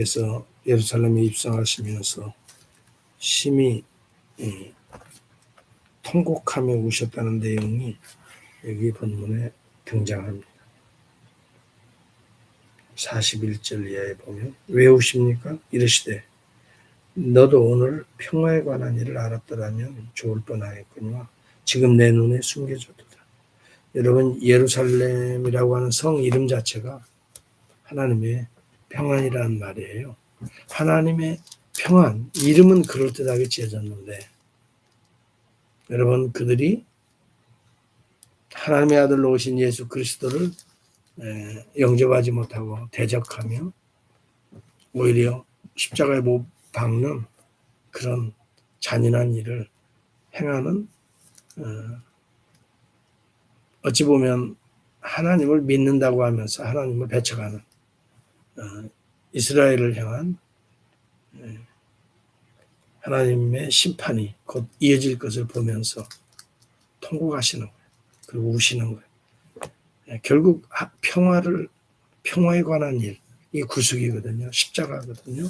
그래서 예루살렘에 입성하시면서 심히 통곡하며 우셨다는 내용이 여기 본문에 등장합니다. 41절 이하에 보면 왜 우십니까? 이르시되 너도 오늘 평화에 관한 일을 알았더라면 좋을 뻔하였거니와 지금 내 눈에 숨겨졌도다. 여러분, 예루살렘이라고 하는 성 이름 자체가 하나님의 평안이라는 말이에요. 하나님의 평안, 이름은 그럴듯하게 지어졌는데 여러분, 그들이 하나님의 아들로 오신 예수 그리스도를 영접하지 못하고 대적하며 오히려 십자가에 못 박는 그런 잔인한 일을 행하는, 어찌 보면 하나님을 믿는다고 하면서 하나님을 배척하는 이스라엘을 향한 하나님의 심판이 곧 이어질 것을 보면서 통곡하시는 거예요. 그리고 우시는 거예요. 결국 평화에 관한 일, 이 구속이거든요. 십자가거든요.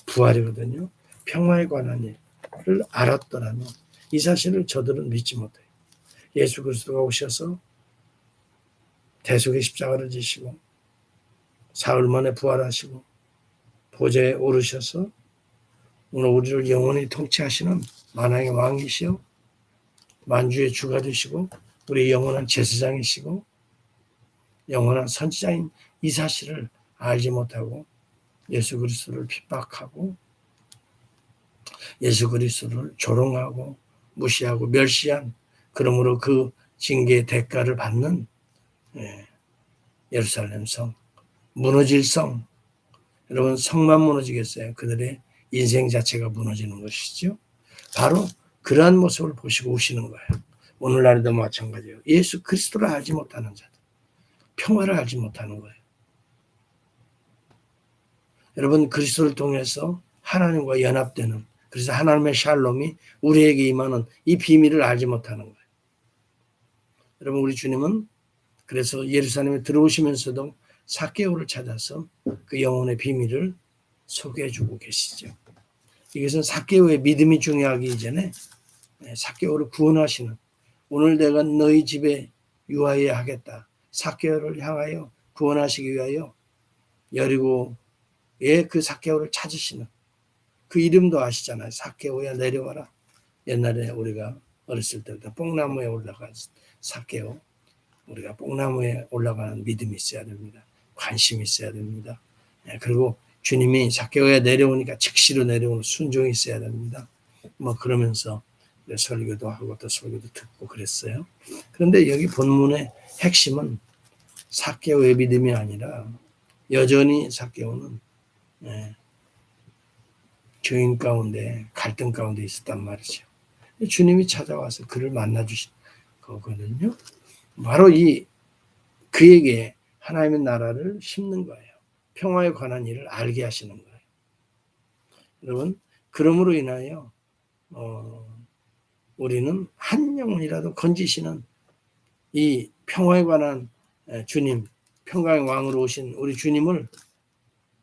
부활이거든요. 평화에 관한 일을 알았더라면 이 사실을 저들은 믿지 못해요. 예수 그리스도가 오셔서 대속의 십자가를 지시고 사흘 만에 부활하시고 보좌에 오르셔서 오늘 우리를 영원히 통치하시는 만왕의 왕이시요 만주의 주가 되시고 우리 영원한 제사장이시고 영원한 선지자인 이 사실을 알지 못하고 예수 그리스도를 핍박하고 예수 그리스도를 조롱하고 무시하고 멸시한, 그러므로 그 징계의 대가를 받는 예루살렘 성, 무너질 성. 여러분, 성만 무너지겠어요? 그들의 인생 자체가 무너지는 것이죠. 바로 그러한 모습을 보시고 우시는 거예요. 오늘날에도 마찬가지예요. 예수 그리스도를 알지 못하는 자들, 평화를 알지 못하는 거예요. 여러분, 그리스도를 통해서 하나님과 연합되는, 그래서 하나님의 샬롬이 우리에게 임하는 이 비밀을 알지 못하는 거예요. 여러분, 우리 주님은 그래서 예루살렘에 들어오시면서도 삭개오를 찾아서 그 영혼의 비밀을 소개해 주고 계시죠. 이것은 삭개오의 믿음이 중요하기 이전에 삭개오를 구원하시는, 오늘 내가 너희 집에 유하여 하겠다. 삭개오를 향하여 구원하시기 위하여 여리고의 그 삭개오를 찾으시는, 그 이름도 아시잖아요. 삭개오야 내려와라. 옛날에 우리가 어렸을 때부터 뽕나무에 올라간 삭개오, 우리가 뽕나무에 올라가는 믿음이 있어야 됩니다. 관심이 있어야 됩니다. 그리고 주님이 삭개오에 내려오니까 즉시로 내려오는 순종이 있어야 됩니다. 뭐 그러면서 설교도 하고 또 설교도 듣고 그랬어요. 그런데 여기 본문의 핵심은 삭개오의 믿음이 아니라 여전히 삭개오는 죄인 가운데 갈등 가운데 있었단 말이죠. 주님이 찾아와서 그를 만나주신 거거든요. 바로 그에게 하나님의 나라를 심는 거예요. 평화에 관한 일을 알게 하시는 거예요. 여러분, 그러므로 인하여 우리는 한 영혼이라도 건지시는 이 평화에 관한 주님, 평강의 왕으로 오신 우리 주님을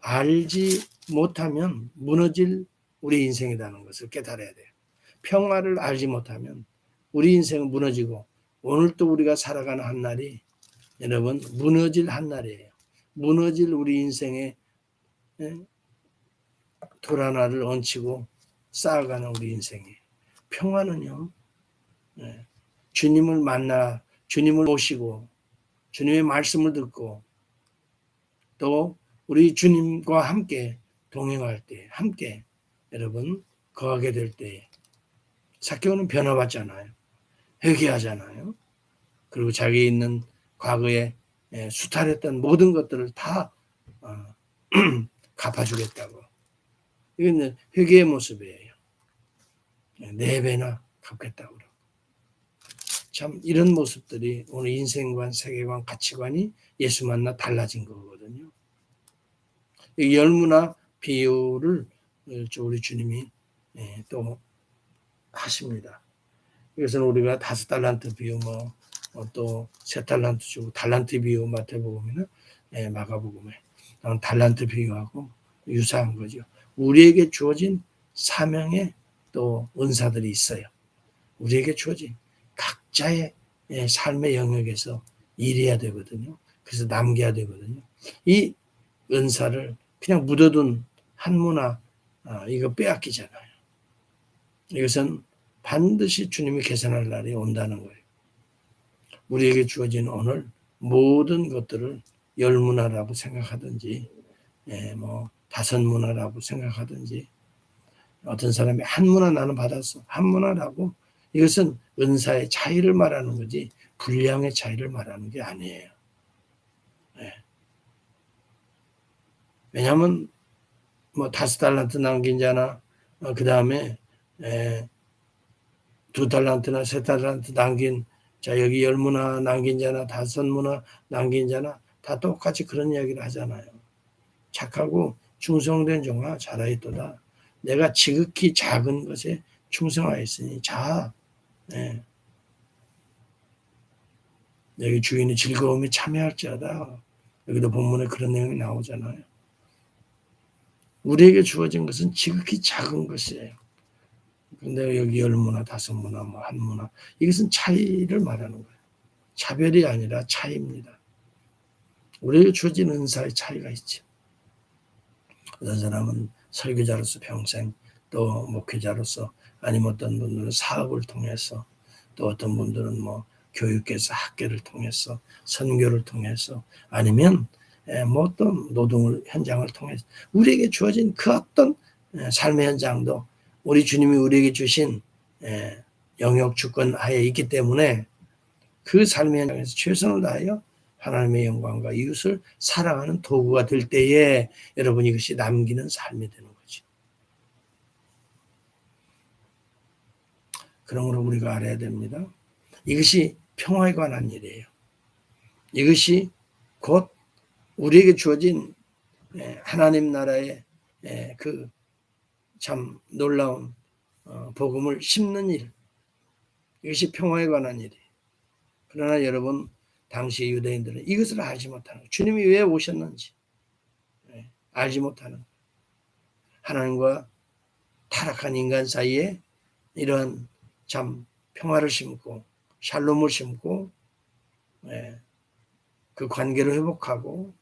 알지 못하면 무너질 우리 인생이라는 것을 깨달아야 돼요. 평화를 알지 못하면 우리 인생은 무너지고 오늘 또 우리가 살아가는 한 날이 여러분 무너질 한 날이에요. 무너질 우리 인생의 돌 하나를 얹히고 쌓아가는 우리 인생이에요. 평화는요, 주님을 만나 주님을 모시고 주님의 말씀을 듣고 또 우리 주님과 함께 동행할 때, 함께 여러분 거하게 될 때 삭개오는 변화받잖아요. 회개하잖아요. 그리고 자기 있는 과거에 수탈했던 모든 것들을 다 갚아주겠다고. 이건 회개의 모습이에요. 4배나 갚겠다고. 참 이런 모습들이 오늘 인생관, 세계관, 가치관이 예수 만나 달라진 거거든요. 이 열무나 비유를 우리 주님이 또 하십니다. 이것은 우리가 5달란트 비유, 또 3달란트 주고 달란트 비유 마태복음이나 마가복음에 달란트 비유하고 유사한 거죠. 우리에게 주어진 사명의 또 은사들이 있어요. 우리에게 주어진 각자의 삶의 영역에서 일해야 되거든요. 그래서 남겨야 되거든요. 이 은사를 그냥 묻어둔 한문화 이거 빼앗기잖아요. 이것은 반드시 주님이 계산할 날이 온다는 거예요. 우리에게 주어진 오늘 모든 것들을 열문화라고 생각하든지 뭐 다섯문화라고 생각하든지 어떤 사람이 한문화 나는 받았어. 한문화라고 이것은 은사의 차이를 말하는 거지 분량의 차이를 말하는 게 아니에요. 왜냐하면 뭐 5달란트 남긴 자나 그 다음에 2달란트나 3달란트 남긴 자 여기 10문화 남긴 자나 5문화 남긴 자나 다 똑같이 그런 이야기를 하잖아요. 착하고 충성된 종아 잘하였도다. 내가 지극히 작은 것에 충성하였으니 자 여기 주인의 즐거움에 참여할지어다. 여기도 본문에 그런 내용이 나오잖아요. 우리에게 주어진 것은 지극히 작은 것이에요. 근데 여기 10문화, 5문화, 뭐 1문화 이것은 차이를 말하는 거예요. 차별이 아니라 차이입니다. 우리에게 주어진 은사의 차이가 있죠. 어떤 사람은 설교자로서 평생 또 목회자로서 아니면 어떤 분들은 사업을 통해서 또 어떤 분들은 뭐 교육에서 학교를 통해서 선교를 통해서 아니면 뭐 어떤 노동을 현장을 통해서 우리에게 주어진 그 어떤 삶의 현장도 우리 주님이 우리에게 주신 영역 주권 하에 있기 때문에 그 삶의 현장에서 최선을 다하여 하나님의 영광과 이웃을 사랑하는 도구가 될 때에 여러분 이것이 남기는 삶이 되는 거죠. 그러므로 우리가 알아야 됩니다. 이것이 평화에 관한 일이에요. 이것이 곧 우리에게 주어진 하나님 나라의 그 참 놀라운 복음을 심는 일. 이것이 평화에 관한 일이에요. 그러나 여러분 당시 유대인들은 이것을 알지 못하는 거예요. 주님이 왜 오셨는지 알지 못하는 거예요. 하나님과 타락한 인간 사이에 이러한 참 평화를 심고 샬롬을 심고 그 관계를 회복하고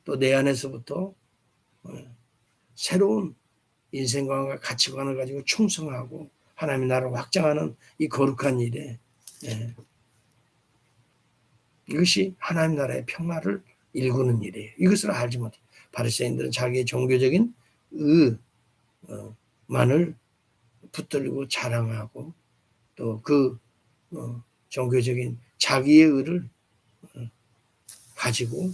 또 내 안에서부터 새로운 인생관과 가치관을 가지고 충성하고 하나님의 나라를 확장하는 이 거룩한 일에 이것이 하나님 나라의 평화를 일구는 일이에요. 이것을 알지 못해. 바리새인들은 자기의 종교적인 의만을 붙들고 자랑하고 또 그 종교적인 자기의 의를 가지고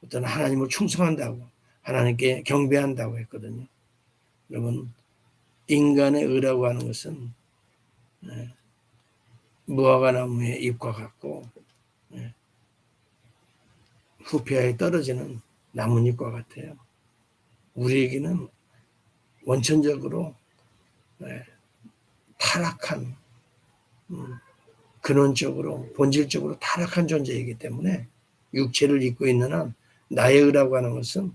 어떤 하나님을 충성한다고 하나님께 경배한다고 했거든요. 여러분 인간의 의라고 하는 것은 무화과 나무의 잎과 같고 후피아에 떨어지는 나뭇잎과 같아요. 우리에게는 원천적으로 타락한 근원적으로 본질적으로 타락한 존재이기 때문에 육체를 입고 있는 한 나의 의라고 하는 것은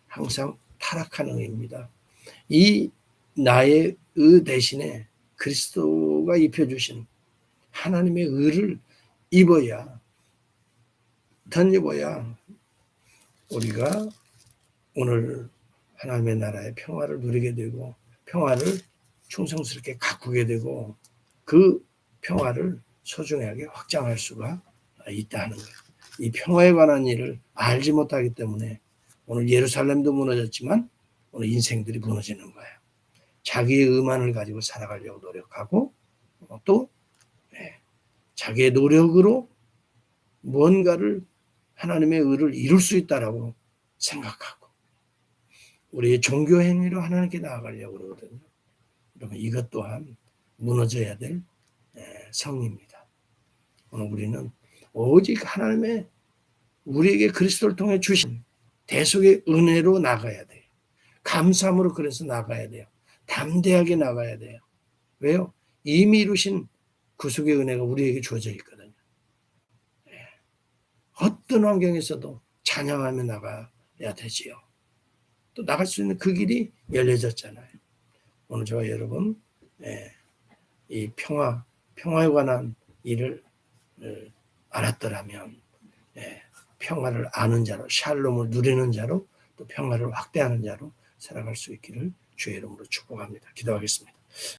항상 타락한 의입니다. 이 나의 의 대신에 그리스도가 입혀주신 하나님의 의를 입어야 덧입어야 우리가 오늘 하나님의 나라의 평화를 누리게 되고 평화를 충성스럽게 가꾸게 되고 그 평화를 소중하게 확장할 수가 있다는 거예요. 이 평화에 관한 일을 알지 못하기 때문에 오늘 예루살렘도 무너졌지만 오늘 인생들이 무너지는 거예요. 자기의 의만을 가지고 살아가려고 노력하고 또 자기의 노력으로 뭔가를 하나님의 의를 이룰 수 있다라고 생각하고 우리의 종교 행위로 하나님께 나아가려고 그러거든요. 그러면 이것 또한 무너져야 될 성입니다. 오늘 우리는 오직 하나님의 우리에게 그리스도를 통해 주신 대속의 은혜로 나가야 돼요. 감사함으로 그래서 나가야 돼요. 담대하게 나가야 돼요. 왜요? 이미 이루신 구속의 은혜가 우리에게 주어져 있거든요. 어떤 환경에서도 찬양하며 나가야 나가야 되지요. 또 나갈 수 있는 그 길이 열려졌잖아요. 오늘 저와 여러분 이 평화에 관한 일을 알았더라면 평화를 아는 자로, 샬롬을 누리는 자로, 또 평화를 확대하는 자로 살아갈 수 있기를 주의 이름으로 축복합니다. 기도하겠습니다.